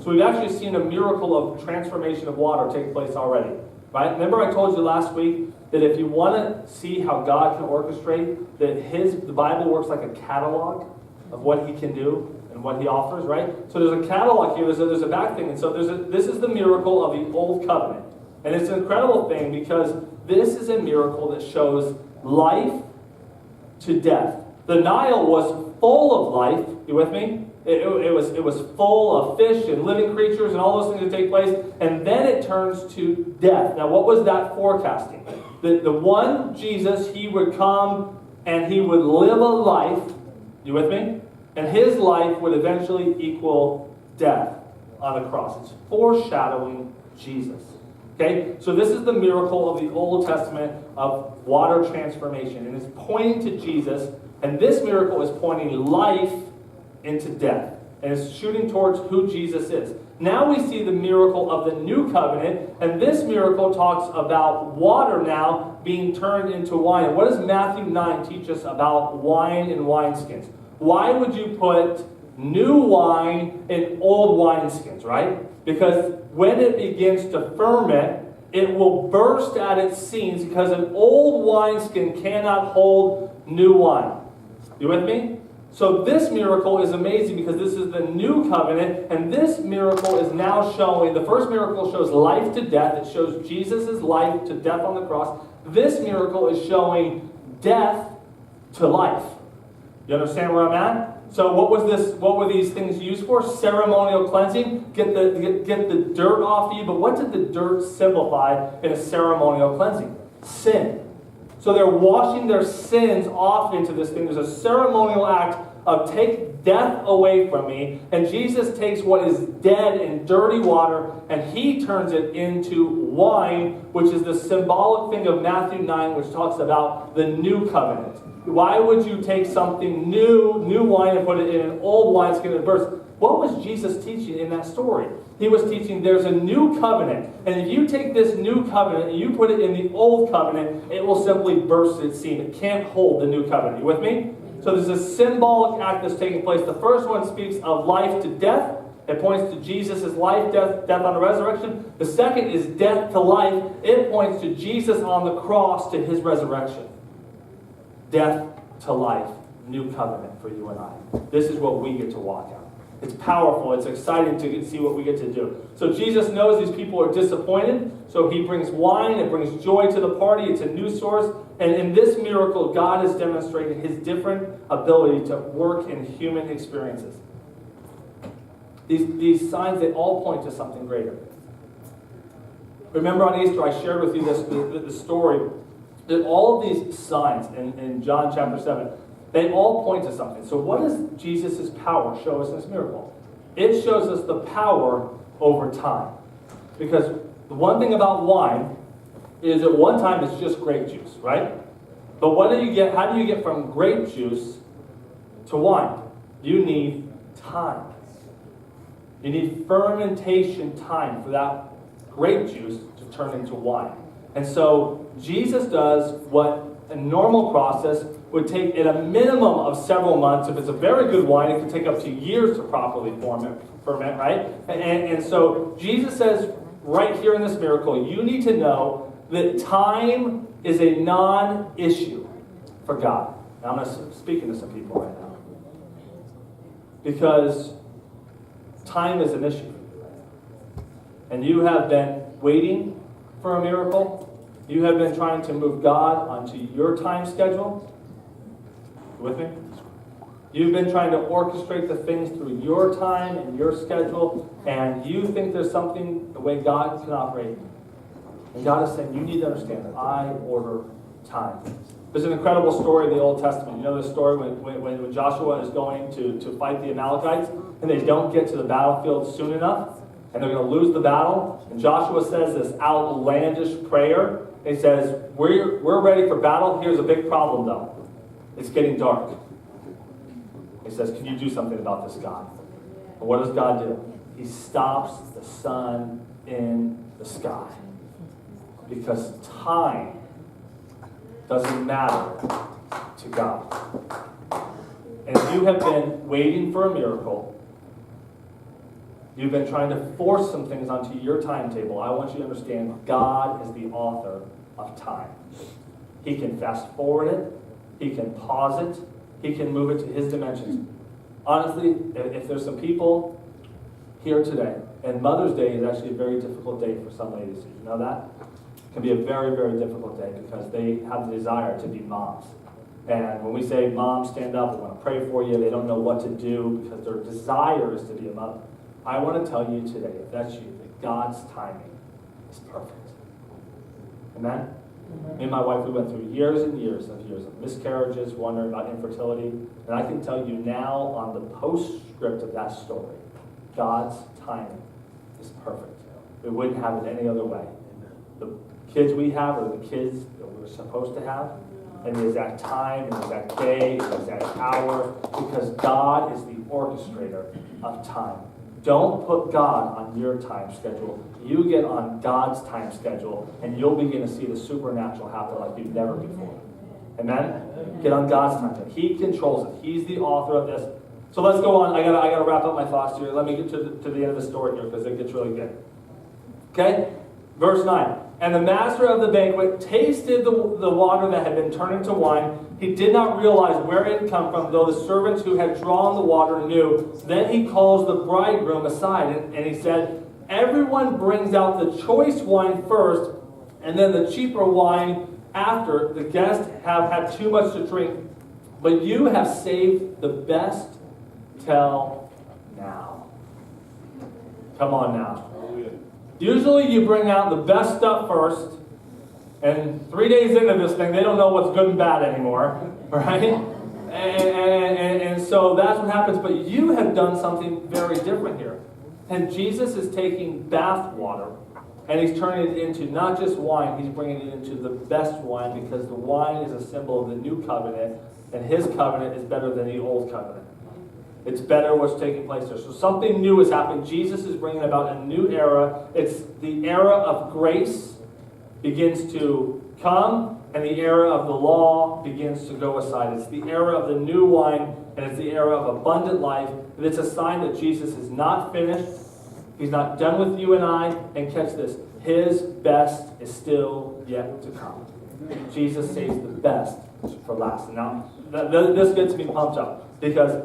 So we've actually seen a miracle of transformation of water take place already. Right? Remember I told you last week that if you want to see how God can orchestrate, that the Bible works like a catalog of what he can do and what he offers, right? So there's a catalog here, there's a back thing. And so this is the miracle of the Old Covenant. And it's an incredible thing because this is a miracle that shows life to death. The Nile was full of life. You with me? It was full of fish and living creatures and all those things that take place. And then it turns to death. Now, what was that forecasting? The one Jesus, he would come and he would live a life. You with me? And his life would eventually equal death on a cross. It's foreshadowing Jesus. Okay? So this is the miracle of the Old Testament of water transformation. And it's pointing to Jesus. And this miracle is pointing life into death. And it's shooting towards who Jesus is. Now we see the miracle of the new covenant. And this miracle talks about water now being turned into wine. What does Matthew 9 teach us about wine and wineskins? Why would you put new wine in old wineskins, right? Because when it begins to ferment, it will burst at its seams because an old wineskin cannot hold new wine. You with me? So this miracle is amazing because this is the new covenant, and this miracle is now showing, the first miracle shows life to death. It shows Jesus' life to death on the cross. This miracle is showing death to life. You understand where I'm at? So what were these things used for? Ceremonial cleansing. Get the dirt off you. But what did the dirt symbolize in a ceremonial cleansing? Sin. So they're washing their sins off into this thing. There's a ceremonial act of take death away from me. And Jesus takes what is dead and dirty water and he turns it into wine, which is the symbolic thing of Matthew 9, which talks about the new covenant. Why would you take something new wine, and put it in an old wineskin and burst? What was Jesus teaching in that story? He was teaching there's a new covenant. And if you take this new covenant and you put it in the old covenant, it will simply burst its seam. It can't hold the new covenant. You with me? So there's a symbolic act that's taking place. The first one speaks of life to death. It points to Jesus' life, death on the resurrection. The second is death to life. It points to Jesus on the cross to his resurrection. Death to life. New covenant for you and I. This is what we get to walk out. It's powerful. It's exciting to see what we get to do. So Jesus knows these people are disappointed. So he brings wine. It brings joy to the party. It's a new source. And in this miracle, God has demonstrated his different ability to work in human experiences. These signs, they all point to something greater. Remember on Easter, I shared with you the story that all of these signs in John chapter 7, they all point to something. So what does Jesus' power show us in this miracle? It shows us the power over time. Because the one thing about wine is at one time it's just grape juice, right? But what do you get? How do you get from grape juice to wine? You need time. You need fermentation time for that grape juice to turn into wine. And so Jesus does what a normal process would take at a minimum of several months. If it's a very good wine, it can take up to years to properly ferment, right? And so Jesus says right here in this miracle, you need to know that time is a non-issue for God. Now I'm speaking to some people right now. Because time is an issue. And you have been waiting for a miracle. You have been trying to move God onto your time schedule. You with me? You've been trying to orchestrate the things through your time and your schedule, and you think there's something, the way God can operate. And God is saying, you need to understand that I order time. There's an incredible story in the Old Testament. You know the story when Joshua is going to fight the Amalekites, and they don't get to the battlefield soon enough, and they're going to lose the battle. And Joshua says this outlandish prayer. He says, we're ready for battle. Here's a big problem, though. It's getting dark. He says, can you do something about this, God? And what does God do? He stops the sun in the sky. Because time doesn't matter to God. And if you have been waiting for a miracle, You've been trying to force some things onto your timetable. I want you to understand God is the author of time. He can fast forward it. He can pause it. He can move it to his dimensions. Honestly, if there's some people here today, and Mother's Day is actually a very difficult day for some ladies. Did you know that? It can be a very, very difficult day because they have the desire to be moms. And when we say, Mom, stand up, we want to pray for you, they don't know what to do because their desire is to be a mother. I want to tell you today, if that's you, that God's timing is perfect. Amen? Me and my wife, we went through years and years of miscarriages, wondering about infertility. And I can tell you now on the postscript of that story, God's timing is perfect. We wouldn't have it any other way. The kids we have are the kids that we're supposed to have. And the exact time, the exact day, the exact hour, because God is the orchestrator of time. Don't put God on your time schedule. You get on God's time schedule, and you'll begin to see the supernatural happen like you've never before. Amen? Get on God's time schedule. He controls it. He's the author of this. So let's go on. I gotta wrap up my thoughts here. Let me get to the end of the story here because it gets really good. Okay? Verse 9. And the master of the banquet tasted the water that had been turned into wine. He did not realize where it had come from, though the servants who had drawn the water knew. Then he calls the bridegroom aside, and he said, everyone brings out the choice wine first, and then the cheaper wine after. The guests have had too much to drink, but you have saved the best till now. Come on now. Usually you bring out the best stuff first, and 3 days into this thing, they don't know what's good and bad anymore, right? And so that's what happens. But you have done something very different here. And Jesus is taking bath water, and he's turning it into not just wine, he's bringing it into the best wine, because the wine is a symbol of the new covenant, and his covenant is better than the old covenant. It's better what's taking place there. So something new is happening. Jesus is bringing about a new era. It's the era of grace begins to come, and the era of the law begins to go aside. It's the era of the new wine, and it's the era of abundant life. And it's a sign that Jesus is not finished. He's not done with you and I. And catch this, his best is still yet to come. Jesus saves the best for last. Now, this gets me pumped up, because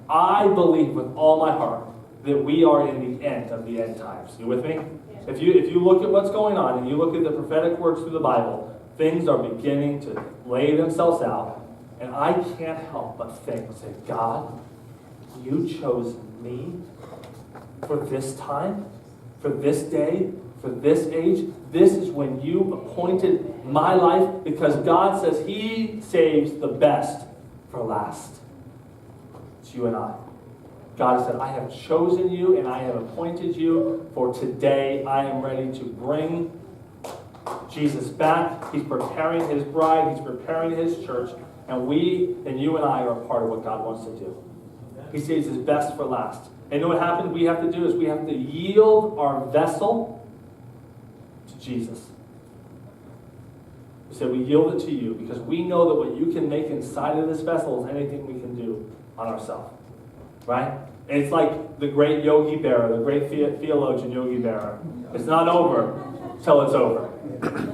I believe with all my heart that we are in the end of the end times. You with me? If you look at what's going on and you look at the prophetic words through the Bible, things are beginning to lay themselves out. And I can't help but think, say, God, you chose me for this time, for this day, for this age. This is when you appointed my life, because God says he saves the best for last. It's you and I. God said, I have chosen you and I have appointed you for today. I am ready to bring Jesus back. He's preparing his bride. He's preparing his church. And we and you and I are a part of what God wants to do. He saves his best for last. And you know what happens? We have to do is we have to yield our vessel to Jesus. We said we yield it to you because we know that what you can make inside of this vessel is anything we can do on ourselves. Right? And it's like the great Yogi Berra, the great theologian Yogi Berra. It's not over till it's over.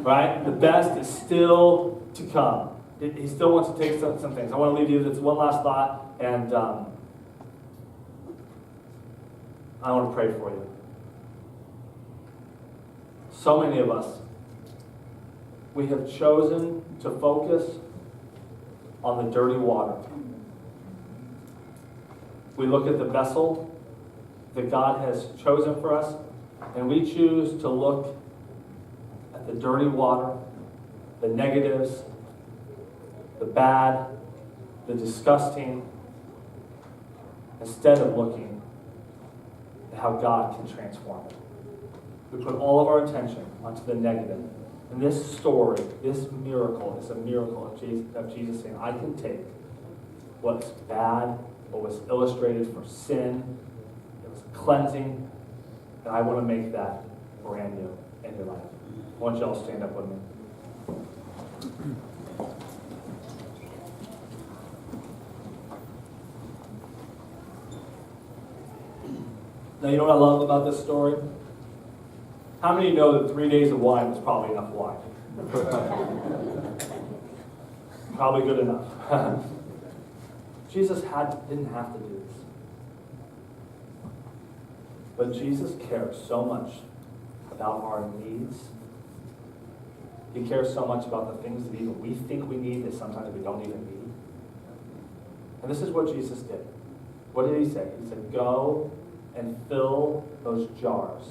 Right? The best is still to come. He still wants to take some things. I want to leave you with one last thought, and I want to pray for you. So many of us, we have chosen to focus on the dirty water. We look at the vessel that God has chosen for us, and we choose to look at the dirty water, the negatives, the bad, the disgusting, instead of looking at how God can transform it. We put all of our attention onto the negative. And this story, this miracle, is a miracle of Jesus saying, I can take what's bad, what was illustrated for sin, it was cleansing, and I want to make that brand new in your life. I want you all to stand up with me. Now, you know what I love about this story? How many know that 3 days of wine was probably enough wine? Probably good enough. Jesus didn't have to do this. But Jesus cares so much about our needs. He cares so much about the things that even we think we need that sometimes we don't even need. And this is what Jesus did. What did he say? He said, go and fill those jars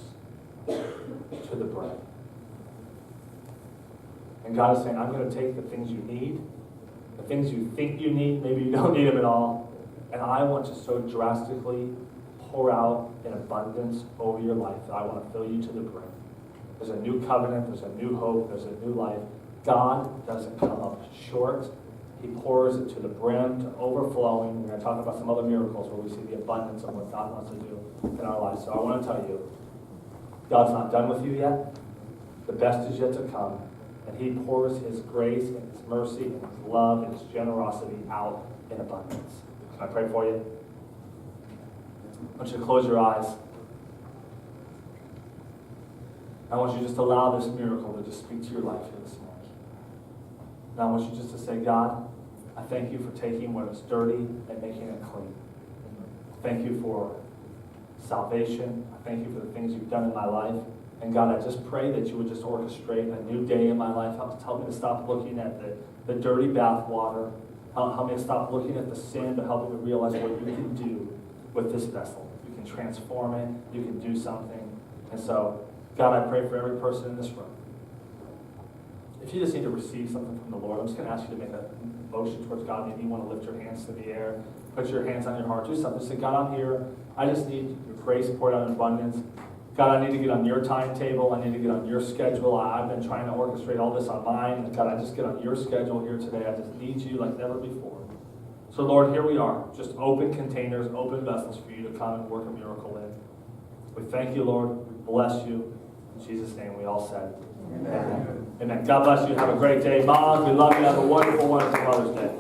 to the brim. And God is saying, I'm going to take the things you need, the things you think you need, maybe you don't need them at all, and I want to so drastically pour out in abundance over your life that I want to fill you to the brim. There's a new covenant, there's a new hope, there's a new life. God doesn't come up short. He pours it to the brim, to overflowing. We're going to talk about some other miracles where we see the abundance of what God wants to do in our lives. So I want to tell you, God's not done with you yet. The best is yet to come. And he pours his grace and his mercy and his love and his generosity out in abundance. Can I pray for you? I want you to close your eyes. I want you just to allow this miracle to just speak to your life here this morning. And I want you just to say, God, I thank you for taking what is dirty and making it clean. Thank you for salvation. I thank you for the things you've done in my life. And God, I just pray that you would just orchestrate a new day in my life. Help me to stop looking at the dirty bath water. Help me to stop looking at the sin, but help me to realize what you can do with this vessel. You can transform it. You can do something. And so, God, I pray for every person in this room. If you just need to receive something from the Lord, I'm just going to ask you to make a motion towards God. Maybe you want to lift your hands to the air, put your hands on your heart, do something. Say, God, I'm here. I just need your grace poured out in abundance. God, I need to get on your timetable. I need to get on your schedule. I've been trying to orchestrate all this on mine. God, I just get on your schedule here today. I just need you like never before. So, Lord, here we are. Just open containers, open vessels for you to come and work a miracle in. We thank you, Lord. We bless you. In Jesus' name, we all said, Amen. Amen. God bless you. Have a great day. Moms, we love you. Have a wonderful, wonderful Mother's Day.